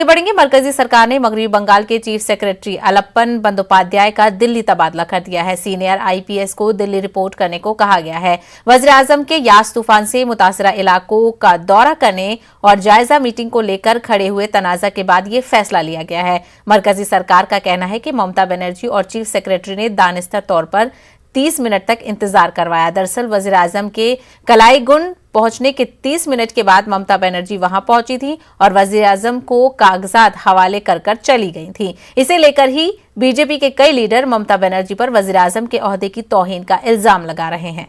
बढ़ेंगे। मरकजी सरकार ने मगरबी बंगाल के चीफ सेक्रेटरी अलप्पन बंदोपाध्याय का दिल्ली तबादला कर दिया है। सीनियर आईपीएस को दिल्ली रिपोर्ट करने को कहा गया है। वज़ीर-ए-आज़म के यास तूफान से मुतासरा इलाकों का दौरा करने और जायजा मीटिंग को लेकर खड़े हुए तनाजा के बाद ये फैसला लिया गया है। मरकजी सरकार का कहना है कि ममता बनर्जी और चीफ सेक्रेटरी ने दानिस्तर तौर पर 30 मिनट तक इंतजार करवाया। दरअसल वज़ीर-ए-आज़म के कलाईगुंड पहुंचने के 30 मिनट के बाद ममता बनर्जी वहां पहुंची थी और वज़ीर-ए-आज़म को कागजात हवाले कर चली गई थी। इसे लेकर ही बीजेपी के कई लीडर ममता बनर्जी पर वज़ीर-ए-आज़म के ओहदे की तौहीन का इल्जाम लगा रहे हैं।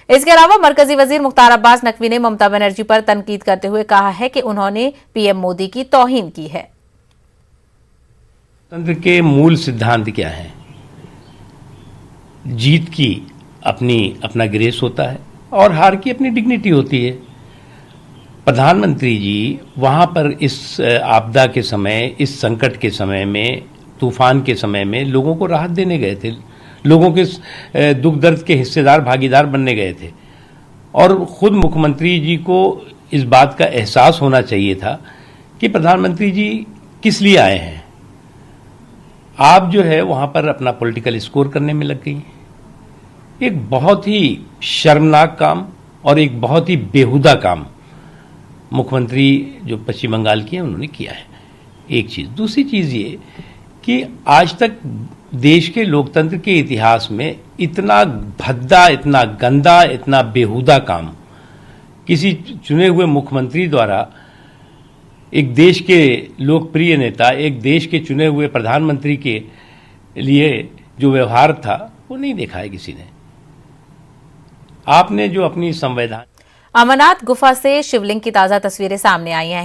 इसके अलावा मरकजी वजीर मुख्तार अब्बास नकवी ने ममता बनर्जी पर तनकीद करते हुए कहा है कि उन्होंने पीएम मोदी की तौहीन की है। तंत्र के मूल सिद्धांत क्या है? जीत की अपना ग्रेस होता है और हार की अपनी डिग्निटी होती है। प्रधानमंत्री जी वहां पर इस आपदा के समय, इस संकट के समय में, तूफान के समय में लोगों को राहत देने गए थे, लोगों के दुख दर्द के हिस्सेदार, भागीदार बनने गए थे। और खुद मुख्यमंत्री जी को इस बात का एहसास होना चाहिए था कि प्रधानमंत्री जी किस लिए आए हैं। आप जो है वहां पर अपना पॉलिटिकल स्कोर करने में लग गई। एक बहुत ही शर्मनाक काम और एक बहुत ही बेहुदा काम मुख्यमंत्री जो पश्चिम बंगाल की हैं उन्होंने किया है। एक चीज। दूसरी चीज ये कि आज तक देश के लोकतंत्र के इतिहास में इतना भद्दा, इतना गंदा, इतना बेहुदा काम किसी चुने हुए मुख्यमंत्री द्वारा एक देश के लोकप्रिय नेता, एक देश के चुने हुए प्रधानमंत्री के लिए जो व्यवहार था वो नहीं देखा है किसी ने। आपने जो अपनी संवैधानिक अमरनाथ गुफा से शिवलिंग की ताजा तस्वीरें सामने आई हैं।